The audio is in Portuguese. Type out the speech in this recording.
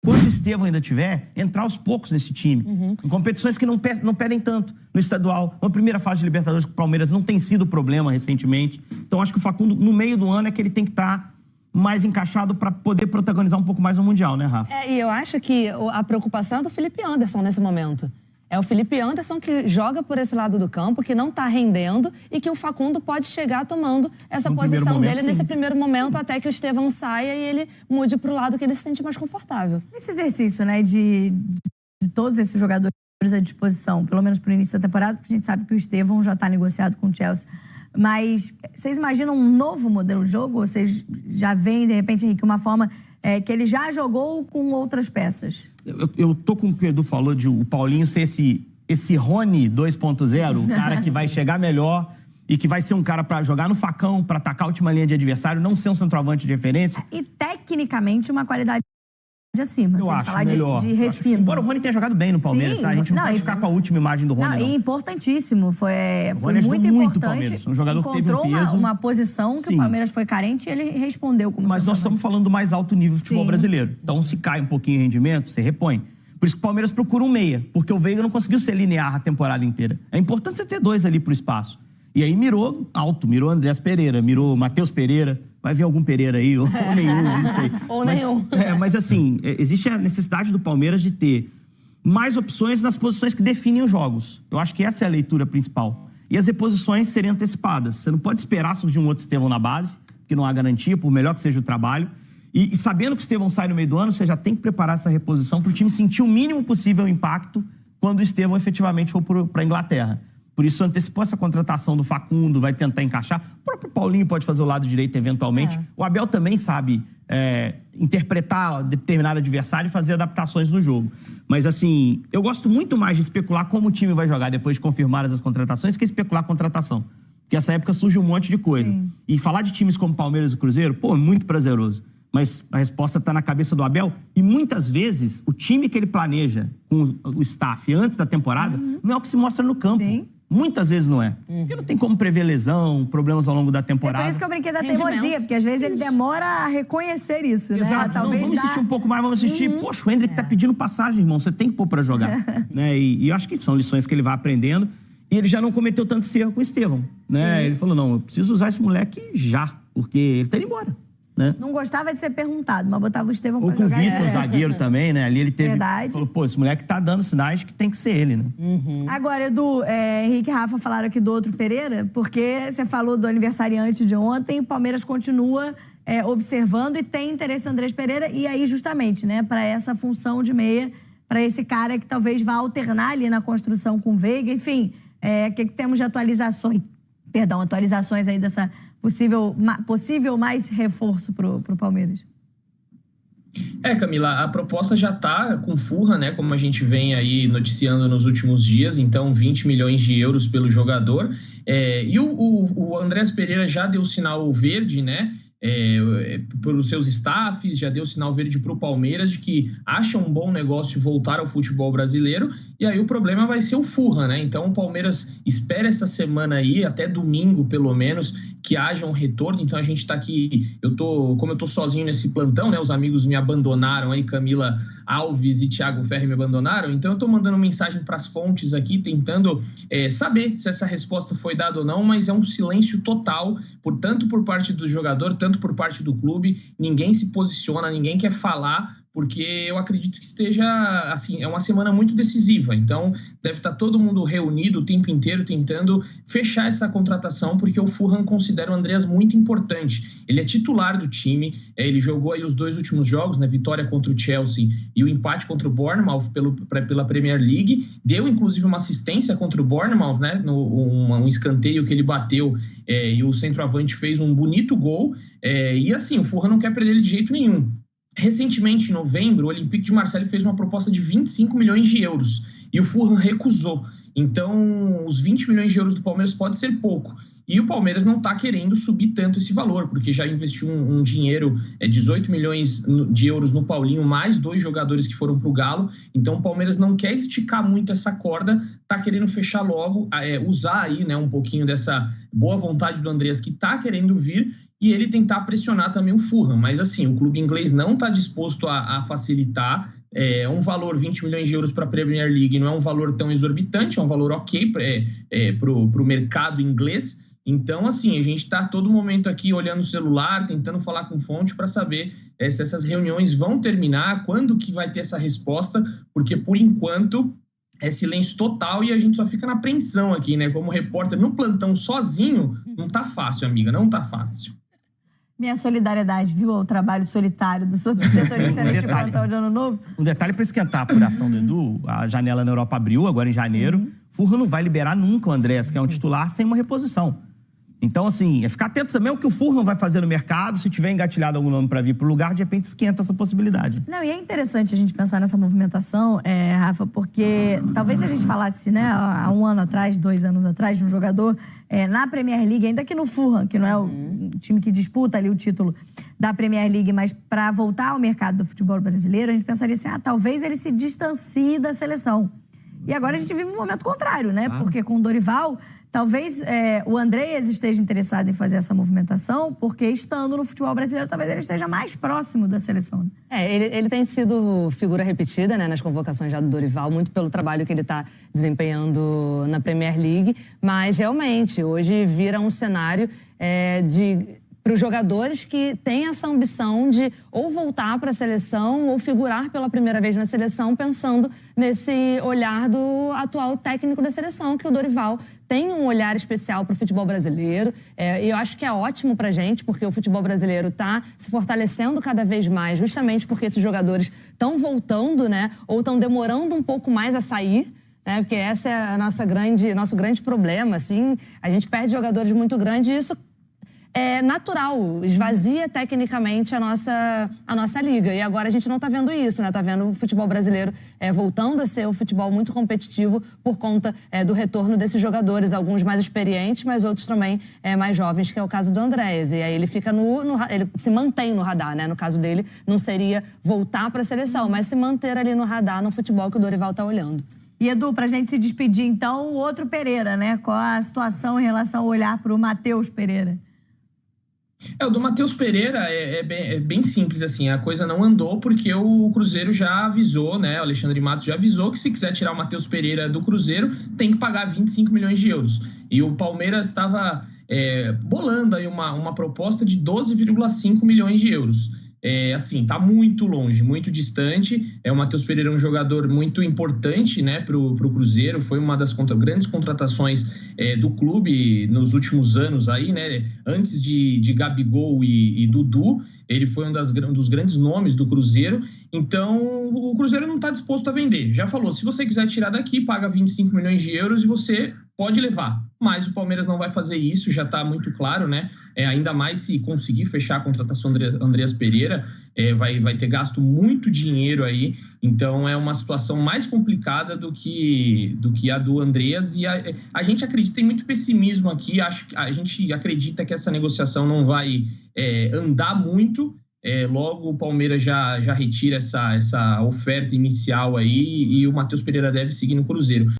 quando o Estevão ainda tiver, entrar aos poucos nesse time. Em competições que não pedem tanto. No estadual, uma primeira fase de Libertadores com o Palmeiras não tem sido problema recentemente. Então acho que o Facundo, no meio do ano, é que ele tem que estar mais encaixado para poder protagonizar um pouco mais o Mundial, né, Rafa? E eu acho que a preocupação é do Felipe Anderson nesse momento. É o Felipe Anderson que joga por esse lado do campo, que não está rendendo e que o Facundo pode chegar tomando essa posição dele nesse primeiro momento, até que o Estevão saia e ele mude para o lado que ele se sente mais confortável. Esse exercício, né, de todos esses jogadores à disposição, pelo menos para o início da temporada, porque a gente sabe que o Estevão já está negociado com o Chelsea. Mas vocês imaginam um novo modelo de jogo? Ou vocês já veem, de repente, Henrique, uma forma que ele já jogou com outras peças? Eu tô com o que o Edu falou de o Paulinho ser esse Rony 2.0, o cara que vai chegar melhor e que vai ser um cara para jogar no facão, para atacar a última linha de adversário, não ser um centroavante de referência. E tecnicamente uma qualidade acima. Eu acho falar melhor. de refino. Embora o Rony tenha jogado bem no Palmeiras, tá? A gente não pode ficar com a última imagem do Rony, não. E importantíssimo. Foi muito importante. Um jogador que teve um peso. Uma posição que o Palmeiras foi carente e ele respondeu como Mas nós estamos falando do mais alto nível do futebol brasileiro. Então, se cai um pouquinho o rendimento, você repõe. Por isso que o Palmeiras procura um meia, porque o Veiga não conseguiu ser linear a temporada inteira. É importante você ter dois ali pro espaço. E aí mirou alto, mirou Andrés Pereira, mirou Matheus Pereira. Vai vir algum Pereira aí, ou nenhum, não sei. Nenhum. Mas assim, existe a necessidade do Palmeiras de ter mais opções nas posições que definem os jogos. Eu acho que essa é a leitura principal. E as reposições serem antecipadas. Você não pode esperar surgir um outro Estevão na base, que não há garantia, por melhor que seja o trabalho. E sabendo que o Estevão sai no meio do ano, você já tem que preparar essa reposição para o time sentir o mínimo possível o impacto quando o Estevão efetivamente for para a Inglaterra. Por isso, antecipou essa contratação do Facundo, vai tentar encaixar. O próprio Paulinho pode fazer o lado direito, eventualmente. O Abel também sabe interpretar determinado adversário e fazer adaptações no jogo. Mas, assim, eu gosto muito mais de especular como o time vai jogar depois de confirmar as contratações que especular a contratação. Porque nessa época surge um monte de coisa. E falar de times como Palmeiras e Cruzeiro, é muito prazeroso. Mas a resposta está na cabeça do Abel. E muitas vezes, o time que ele planeja com o staff antes da temporada não é o que se mostra no campo. Muitas vezes não é. Porque não tem como prever lesão, problemas ao longo da temporada. É por isso que eu brinquei da teimosia, porque às vezes ele demora a reconhecer isso, né? Exato. Talvez vamos insistir um pouco mais, vamos assistir. Poxa, o Hendrick tá pedindo passagem, irmão. Você tem que pôr pra jogar. Né? E eu acho que são lições que ele vai aprendendo. E ele já não cometeu tanto esse erro com o Estevão. Né? Ele falou, não, eu preciso usar esse moleque já, porque ele tá indo embora. Né? Não gostava de ser perguntado, mas botava o Estevão pra jogar. Ou com o Vitor, zagueiro também, né? Ali ele teve... Verdade. Falou, esse moleque tá dando sinais que tem que ser ele, né? Agora, Edu, Henrique e Rafa falaram aqui do outro Pereira, porque você falou do aniversariante de ontem, o Palmeiras continua observando e tem interesse no Andrés Pereira, e aí justamente, né, para essa função de meia, para esse cara que talvez vá alternar ali na construção com o Veiga, enfim, o que temos de atualizações aí dessa possível mais reforço pro Palmeiras? Camila, a proposta já está com Furra, né, como a gente vem aí noticiando nos últimos dias, então 20 milhões de euros pelo jogador, e o Andrés Pereira já deu sinal verde, né, pelos seus staffs, já deu sinal verde para o Palmeiras de que acha um bom negócio voltar ao futebol brasileiro, e aí o problema vai ser o Furra, né? Então o Palmeiras espera essa semana aí, até domingo pelo menos, que haja um retorno. Então a gente está aqui, como eu tô sozinho nesse plantão, né? Os amigos me abandonaram aí, Camila Alves e Thiago Ferri me abandonaram, então eu tô mandando mensagem para as fontes aqui, tentando saber se essa resposta foi dada ou não, mas é um silêncio total, tanto por parte do jogador, tanto por parte do clube, ninguém se posiciona, ninguém quer falar, porque eu acredito que esteja, assim, é uma semana muito decisiva, então deve estar todo mundo reunido o tempo inteiro tentando fechar essa contratação, porque o Fulham considera o Andreas muito importante. Ele é titular do time, ele jogou aí os 2 últimos jogos, né, vitória contra o Chelsea e o empate contra o Bournemouth pela Premier League, deu inclusive uma assistência contra o Bournemouth, né, um escanteio que ele bateu e o centroavante fez um bonito gol, e assim, o Fulham não quer perder ele de jeito nenhum. Recentemente, em novembro, o Olympique de Marseille fez uma proposta de 25 milhões de euros e o Fulham recusou. Então, os 20 milhões de euros do Palmeiras pode ser pouco. E o Palmeiras não está querendo subir tanto esse valor, porque já investiu um dinheiro, 18 milhões de euros no Paulinho, mais 2 jogadores que foram para o Galo. Então, o Palmeiras não quer esticar muito essa corda, está querendo fechar logo, usar aí, né, um pouquinho dessa boa vontade do Andreas, que está querendo vir, e ele tentar pressionar também o Fulham. Mas assim, o clube inglês não está disposto a facilitar. Um valor 20 milhões de euros para a Premier League não é um valor tão exorbitante, é um valor ok para o mercado inglês. Então, assim, a gente está a todo momento aqui olhando o celular, tentando falar com fonte para saber se essas reuniões vão terminar, quando que vai ter essa resposta, porque, por enquanto, é silêncio total e a gente só fica na apreensão aqui, né? Como repórter no plantão sozinho, não tá fácil, amiga, não tá fácil. Minha solidariedade, viu, ao trabalho solitário do setorista neste plantão de Ano Novo. Um detalhe para esquentar a apuração do Edu, a janela na Europa abriu agora em janeiro, Fulham não vai liberar nunca o Andreas, que é um titular, sem uma reposição. Então, assim, ficar atento também ao que o Fulham vai fazer no mercado. Se tiver engatilhado algum nome para vir para o lugar, de repente esquenta essa possibilidade. Não, e é interessante a gente pensar nessa movimentação, Rafa, porque talvez se a gente falasse, né, há 1 ano atrás, 2 anos atrás, de um jogador na Premier League, ainda que no Fulham, que não é o time que disputa ali o título da Premier League, mas para voltar ao mercado do futebol brasileiro, a gente pensaria assim, talvez ele se distancie da seleção. E agora a gente vive um momento contrário, né? Porque com o Dorival, talvez o Andreas esteja interessado em fazer essa movimentação, porque estando no futebol brasileiro, talvez ele esteja mais próximo da seleção. Ele tem sido figura repetida, né, nas convocações já do Dorival, muito pelo trabalho que ele está desempenhando na Premier League, mas realmente hoje vira um cenário para os jogadores que têm essa ambição de ou voltar para a seleção ou figurar pela primeira vez na seleção, pensando nesse olhar do atual técnico da seleção, que o Dorival tem um olhar especial para o futebol brasileiro. E eu acho que é ótimo para a gente, porque o futebol brasileiro está se fortalecendo cada vez mais, justamente porque esses jogadores estão voltando, né, ou estão demorando um pouco mais a sair. Porque esse é nosso grande problema. Assim, a gente perde jogadores muito grandes e isso é natural, esvazia tecnicamente a nossa liga. E agora a gente não está vendo isso, né? Está vendo o futebol brasileiro voltando a ser um futebol muito competitivo por conta do retorno desses jogadores, alguns mais experientes, mas outros também mais jovens, que é o caso do Andreas. E aí ele fica ele se mantém no radar, né? No caso dele, não seria voltar para a seleção, mas se manter ali no radar no futebol que o Dorival está olhando. E, Edu, pra gente se despedir, então, o outro Pereira, né? Qual a situação em relação ao olhar para o Matheus Pereira? O do Matheus Pereira é bem simples, assim, a coisa não andou porque o Cruzeiro já avisou, né, o Alexandre Matos já avisou que se quiser tirar o Matheus Pereira do Cruzeiro, tem que pagar 25 milhões de euros. E o Palmeiras estava bolando aí uma proposta de 12,5 milhões de euros. Assim, tá muito longe, muito distante. O Matheus Pereira é um jogador muito importante, né, pro Cruzeiro. Foi uma das grandes contratações do clube nos últimos anos aí, né? Antes de Gabigol e Dudu, ele foi um dos grandes nomes do Cruzeiro. Então, o Cruzeiro não está disposto a vender. Já falou, se você quiser tirar daqui, paga 25 milhões de euros e você pode levar. Mas o Palmeiras não vai fazer isso, já está muito claro, né? Ainda mais se conseguir fechar a contratação do Andreas Pereira, vai ter gasto muito dinheiro aí. Então, é uma situação mais complicada do que a do Andreas. E a gente acredita em muito pessimismo aqui. A gente acredita que essa negociação não vai andar muito. Logo, o Palmeiras já retira essa oferta inicial aí e o Matheus Pereira deve seguir no Cruzeiro.